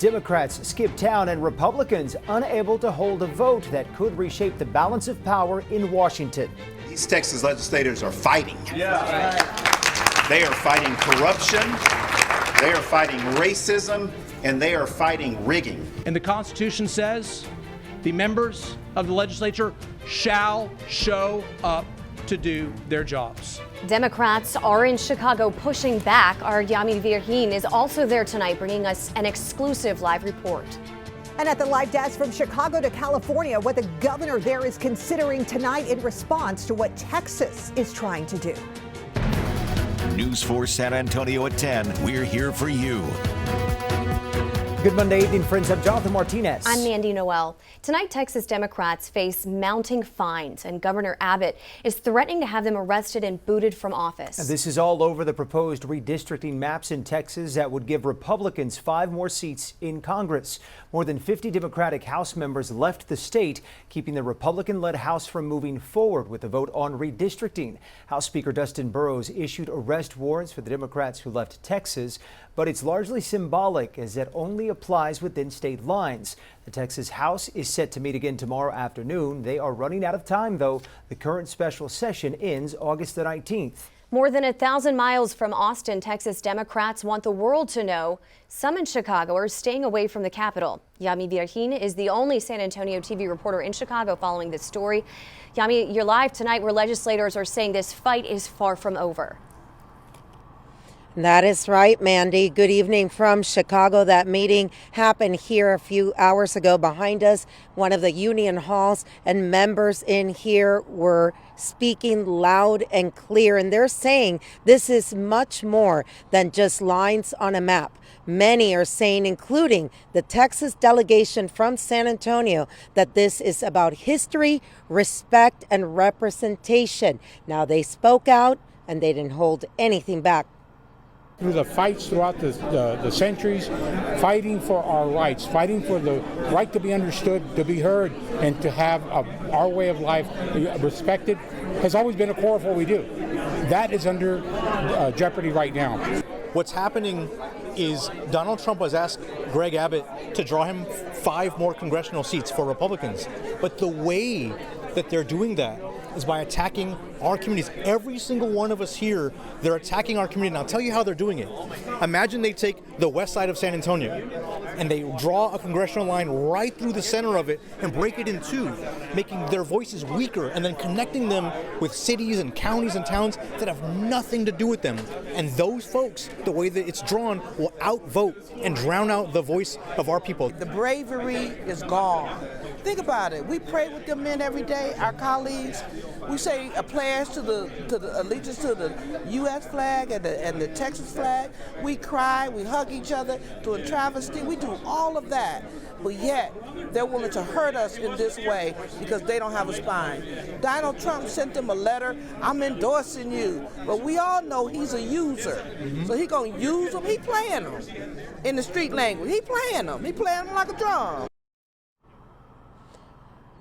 Democrats skip town and Republicans unable to hold a vote that could reshape the balance of power in Washington. These Texas legislators are fighting. Yeah. They are fighting corruption, they are fighting racism, and they are fighting rigging. And the Constitution says the members of the legislature shall show up to do their jobs. Democrats are in Chicago pushing back. Our Yami Virgin is also there tonight, bringing us an exclusive live report. And at the live desk from Chicago to California, what the governor there is considering tonight in response to what Texas is trying to do. News 4 San Antonio at 10. We're here for you. Good Monday evening, friends. I'm Jonathan Martinez. I'm Mandy Noel. Tonight, Texas Democrats face mounting fines, and Governor Abbott is threatening to have them arrested and booted from office. This is all over the proposed redistricting maps in Texas that would give Republicans 5 more seats in Congress. More than 50 Democratic House members left the state, keeping the Republican-led House from moving forward with a vote on redistricting. House Speaker Dustin Burrows issued arrest warrants for the Democrats who left Texas, but it's largely symbolic as it only applies within state lines. The Texas House is set to meet again tomorrow afternoon. They are running out of time, though. The current special session ends August the 19th. More than 1,000 miles from Austin, Texas Democrats want the world to know some in Chicago are staying away from the Capitol. Yami Virgin is the only San Antonio TV reporter in Chicago following this story. Yami, you're live tonight where legislators are saying this fight is far from over. That is right, Mandy. Good evening from Chicago. That meeting happened here a few hours ago behind us, one of the Union Halls, and members in here were speaking loud and clear, and they're saying this is much more than just lines on a map. Many are saying, including the Texas delegation from San Antonio, that this is about history, respect, and representation. Now, they spoke out and they didn't hold anything back. Through the fights throughout the centuries, fighting for our rights, fighting for the right to be understood, to be heard, and to have our way of life respected has always been a core of what we do. That is under jeopardy right now. What's happening is Donald Trump has asked Greg Abbott to draw him 5 more congressional seats for Republicans. But the way that they're doing that is by attacking our communities. Every single one of us here, they're attacking our community. And I'll tell you how they're doing it. Imagine they take the west side of San Antonio and they draw a congressional line right through the center of it and break it in 2, making their voices weaker and then connecting them with cities and counties and towns that have nothing to do with them. And those folks, the way that it's drawn, will outvote and drown out the voice of our people. The bravery is gone. Think about it. We pray with the men every day, our colleagues. We say a pledge to the allegiance to the U.S. flag and the Texas flag. We cry, we hug each other to a travesty. We do all of that. But yet, they're willing to hurt us in this way because they don't have a spine. Donald Trump sent them a letter, I'm endorsing you. But we all know he's a user. So he's going to use them. He playing them in the street language. He playing them. He playing them like a drum.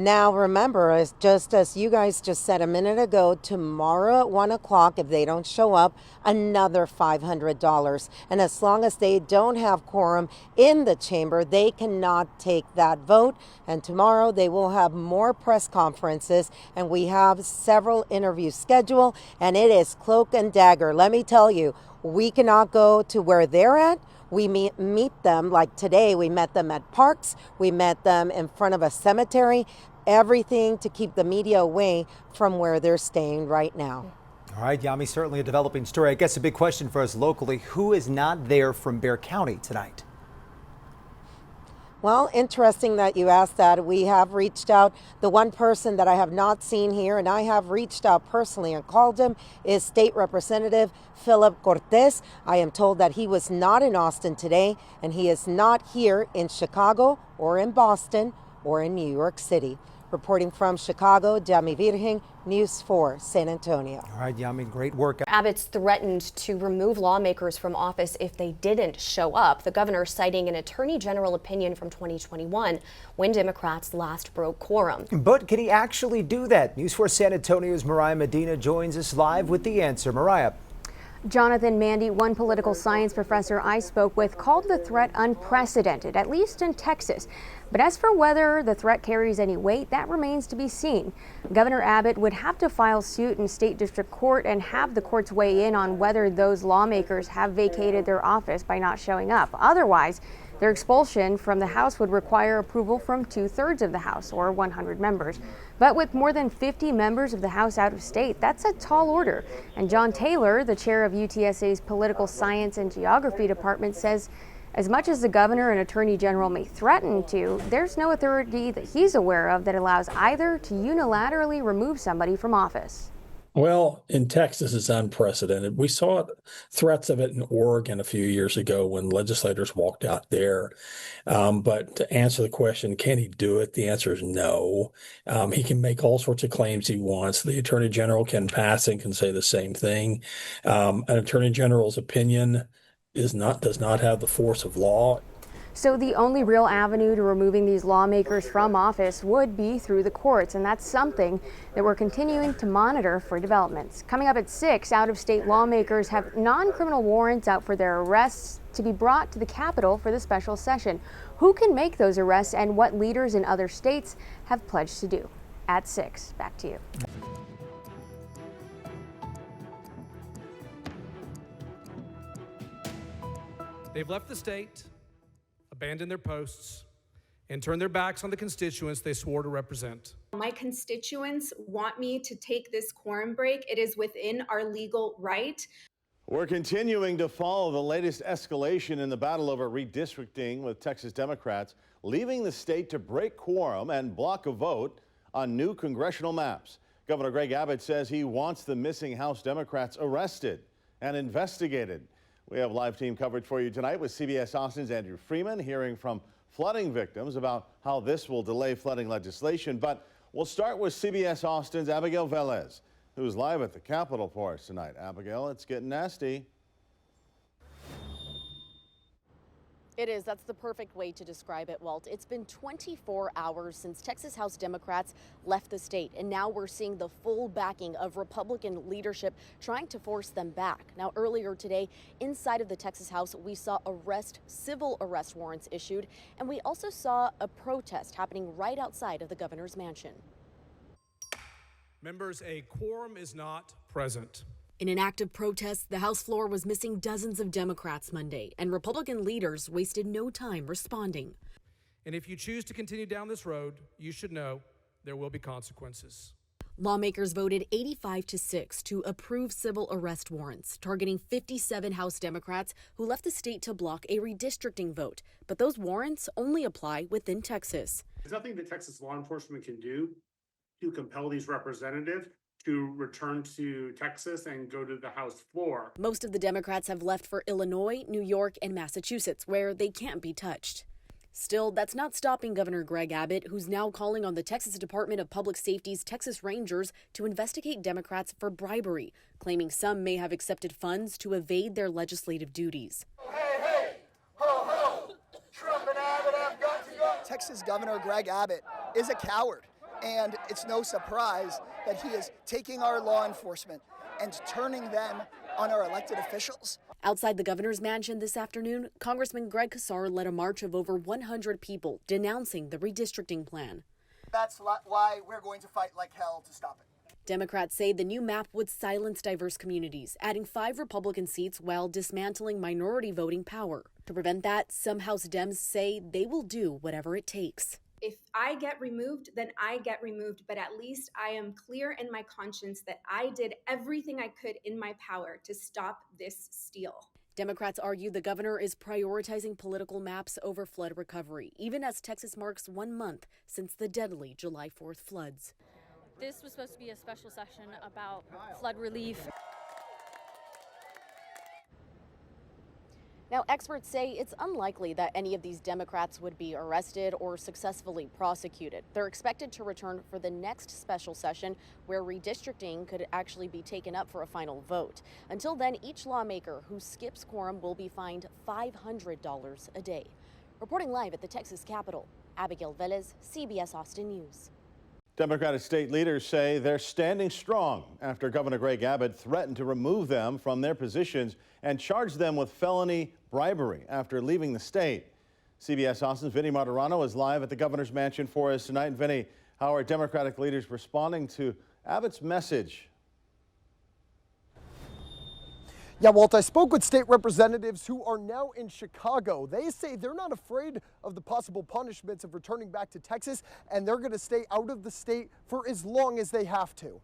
Now, remember, just as you guys just said a minute ago, tomorrow at 1 o'clock, if they don't show up, another $500. And as long as they don't have quorum in the chamber, they cannot take that vote. And tomorrow they will have more press conferences, and we have several interviews scheduled, and it is cloak and dagger. Let me tell you, we cannot go to where they're at. We meet them, like today, we met them at parks, we met them in front of a cemetery, everything to keep the media away from where they're staying right now. All right, Yami, certainly a developing story. I guess a big question for us locally, who is not there from Bexar County tonight? Well, interesting that you asked that. We have reached out. The one person that I have not seen here, and I have reached out personally and called him, is State Representative Philip Cortez. I am told that he was not in Austin today, and he is not here in Chicago or in Boston or in New York City. Reporting from Chicago, Yami Virgin, News 4, San Antonio. All right, Yami, great work. Abbott's threatened to remove lawmakers from office if they didn't show up. The governor citing an attorney general opinion from 2021 when Democrats last broke quorum. But can he actually do that? News 4 San Antonio's Mariah Medina joins us live with the answer. Mariah. Jonathan Mandy, one political science professor I spoke with, called the threat unprecedented, at least in Texas. But as for whether the threat carries any weight, that remains to be seen. Governor Abbott would have to file suit in state district court and have the courts weigh in on whether those lawmakers have vacated their office by not showing up. Otherwise, their expulsion from the House would require approval from 2/3 of the House, or 100 members. But with more than 50 members of the House out of state, that's a tall order. And John Taylor, the chair of UTSA's Political Science and Geography Department, says as much as the governor and attorney general may threaten to, there's no authority that he's aware of that allows either to unilaterally remove somebody from office. Well, in Texas, it's unprecedented. We saw threats of it in Oregon a few years ago when legislators walked out there. But to answer the question, can he do it? The answer is no. He can make all sorts of claims he wants. The attorney general can pass and can say the same thing. An attorney general's opinion does not have the force of law. So the only real avenue to removing these lawmakers from office would be through the courts, and that's something that we're continuing to monitor for developments. Coming up at 6, out-of-state lawmakers have non-criminal warrants out for their arrests to be brought to the Capitol for the special session. Who can make those arrests and what leaders in other states have pledged to do? At 6, back to you. They've left the state, abandoned their posts, and turned their backs on the constituents they swore to represent. My constituents want me to take this quorum break. It is within our legal right. We're continuing to follow the latest escalation in the battle over redistricting, with Texas Democrats leaving the state to break quorum and block a vote on new congressional maps. Governor Greg Abbott says he wants the missing House Democrats arrested and investigated. We have live team coverage for you tonight with CBS Austin's Andrew Freeman, hearing from flooding victims about how this will delay flooding legislation. But we'll start with CBS Austin's Abigail Velez, who's live at the Capitol for us tonight. Abigail, it's getting nasty. It is. That's the perfect way to describe it, Walt. It's been 24 hours since Texas House Democrats left the state, and now we're seeing the full backing of Republican leadership trying to force them back. Now, earlier today, inside of the Texas House, we saw civil arrest warrants issued, and we also saw a protest happening right outside of the governor's mansion. Members, a quorum is not present. In an act of protest, the House floor was missing dozens of Democrats Monday, and Republican leaders wasted no time responding. And if you choose to continue down this road, you should know there will be consequences. Lawmakers voted 85-6 to approve civil arrest warrants, targeting 57 House Democrats who left the state to block a redistricting vote. But those warrants only apply within Texas. There's nothing that Texas law enforcement can do to compel these representatives to return to Texas and go to the House floor. Most of the Democrats have left for Illinois, New York, and Massachusetts, where they can't be touched. Still, that's not stopping Governor Greg Abbott, who's now calling on the Texas Department of Public Safety's Texas Rangers to investigate Democrats for bribery, claiming some may have accepted funds to evade their legislative duties. Hey, hey, ho, ho, Trump and Abbott have got to go. Texas Governor Greg Abbott is a coward. And it's no surprise that he is taking our law enforcement and turning them on our elected officials. Outside the governor's mansion this afternoon, Congressman Greg Casar led a march of over 100 people denouncing the redistricting plan. That's why we're going to fight like hell to stop it. Democrats say the new map would silence diverse communities, adding 5 Republican seats while dismantling minority voting power. To prevent that, some House Dems say they will do whatever it takes. If I get removed, then I get removed, but at least I am clear in my conscience that I did everything I could in my power to stop this steal. Democrats argue the governor is prioritizing political maps over flood recovery, even as Texas marks 1 month since the deadly July 4th floods. This was supposed to be a special session about flood relief. Now, experts say it's unlikely that any of these Democrats would be arrested or successfully prosecuted. They're expected to return for the next special session, where redistricting could actually be taken up for a final vote. Until then, each lawmaker who skips quorum will be fined $500 a day. Reporting live at the Texas Capitol, Abigail Velez, CBS Austin News. Democratic state leaders say they're standing strong after Governor Greg Abbott threatened to remove them from their positions and charged them with felony bribery after leaving the state. CBS Austin's Vinny Martirano is live at the governor's mansion for us tonight. Vinny, how are Democratic leaders responding to Abbott's message? Yeah, Walt, I spoke with state representatives who are now in Chicago. They say they're not afraid of the possible punishments of returning back to Texas, and they're going to stay out of the state for as long as they have to.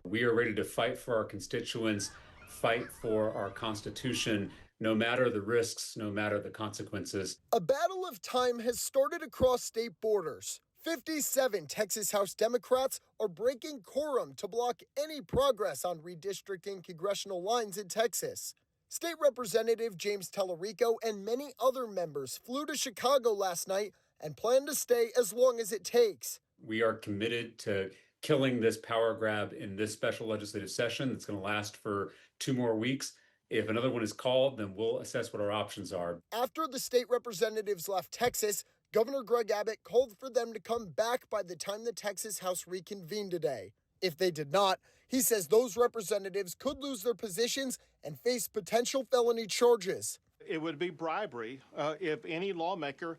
We are ready to fight for our constituents, fight for our Constitution, no matter the risks, no matter the consequences. A battle of time has started across state borders. 57 Texas House Democrats are breaking quorum to block any progress on redistricting congressional lines in Texas. State Representative James Talarico and many other members flew to Chicago last night and plan to stay as long as it takes. We are committed to killing this power grab in this special legislative session that's going to last for 2 more weeks. If another one is called, then we'll assess what our options are. After the state representatives left Texas, Governor Greg Abbott called for them to come back by the time the Texas House reconvened today. If they did not, he says those representatives could lose their positions and face potential felony charges. It would be bribery if any lawmaker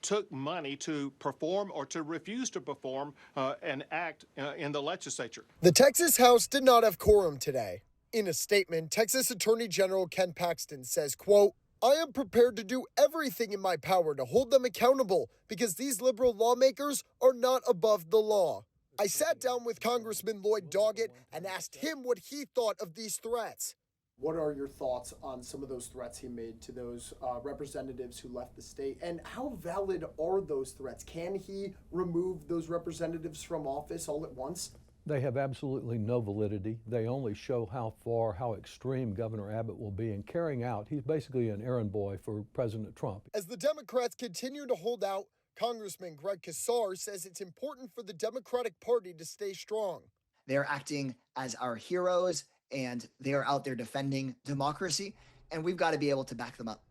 took money to perform or to refuse to perform an act in the legislature. The Texas House did not have quorum today. In a statement, Texas Attorney General Ken Paxton says, quote, "I am prepared to do everything in my power to hold them accountable because these liberal lawmakers are not above the law." I sat down with Congressman Lloyd Doggett and asked him what he thought of these threats. What are your thoughts on some of those threats he made to those representatives who left the state? And how valid are those threats? Can he remove those representatives from office all at once? They have absolutely no validity. They only show how extreme Governor Abbott will be in carrying out. He's basically an errand boy for President Trump. As the Democrats continue to hold out, Congressman Greg Casar says it's important for the Democratic Party to stay strong. They're acting as our heroes, and they are out there defending democracy, and we've got to be able to back them up.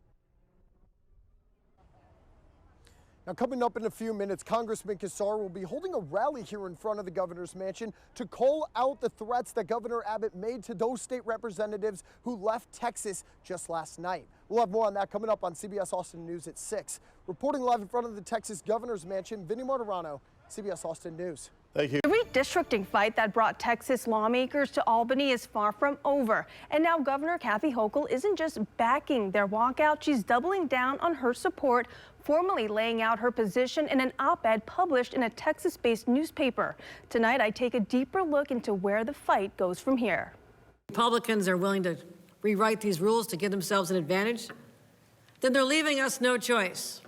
Now, coming up in a few minutes, Congressman Casar will be holding a rally here in front of the governor's mansion to call out the threats that Governor Abbott made to those state representatives who left Texas just last night. We'll have more on that coming up on CBS Austin News at 6. Reporting live in front of the Texas governor's mansion, Vinny Martirano, CBS Austin News. Thank you. The redistricting fight that brought Texas lawmakers to Albany is far from over. And now Governor Kathy Hochul isn't just backing their walkout, she's doubling down on her support, formally laying out her position in an op-ed published in a Texas-based newspaper. Tonight, I take a deeper look into where the fight goes from here. Republicans are willing to rewrite these rules to give themselves an advantage, then they're leaving us no choice.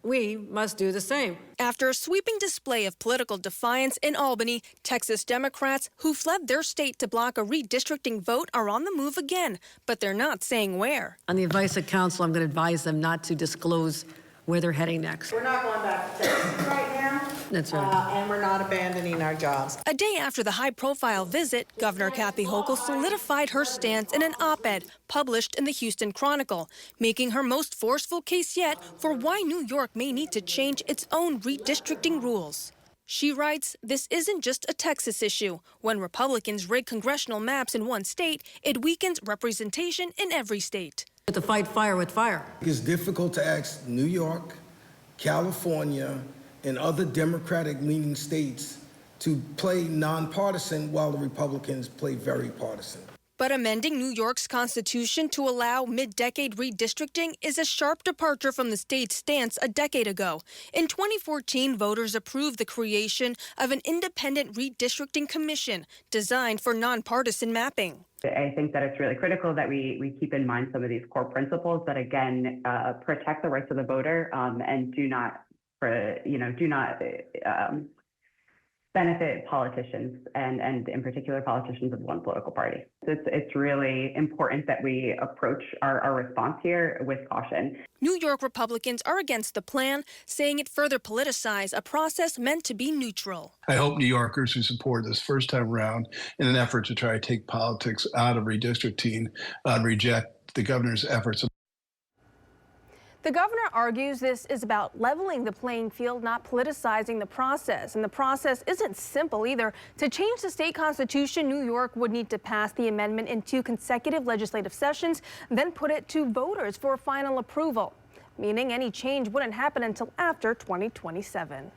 We must do the same. After a sweeping display of political defiance in Albany, Texas Democrats who fled their state to block a redistricting vote are on the move again, but they're not saying where. On the advice of counsel, I'm going to advise them not to disclose where they're heading next. We're not going back to Texas right now. That's right. And we're not abandoning our jobs. A day after the high-profile visit, Governor Kathy Hochul solidified her stance in an op-ed published in the Houston Chronicle, making her most forceful case yet for why New York may need to change its own redistricting rules. She writes, "This isn't just a Texas issue. When Republicans rig congressional maps in one state, it weakens representation in every state." To fight fire with fire. It's difficult to ask New York, California, and other Democratic-leaning states to play nonpartisan while the Republicans play very partisan. But amending New York's constitution to allow mid-decade redistricting is a sharp departure from the state's stance a decade ago. In 2014, voters approved the creation of an independent redistricting commission designed for nonpartisan mapping. I think that it's really critical that we keep in mind some of these core principles that, again, protect the rights of the voter and do not benefit politicians and in particular politicians of one political party. It's really important that we approach our response here with caution. New York Republicans are against the plan, saying it further politicizes a process meant to be neutral. I hope New Yorkers who support this first time around in an effort to try to take politics out of redistricting reject the governor's efforts. The governor argues this is about leveling the playing field, not politicizing the process. And the process isn't simple either. To change the state constitution, New York would need to pass the amendment in 2 consecutive legislative sessions, then put it to voters for final approval, meaning any change wouldn't happen until after 2027.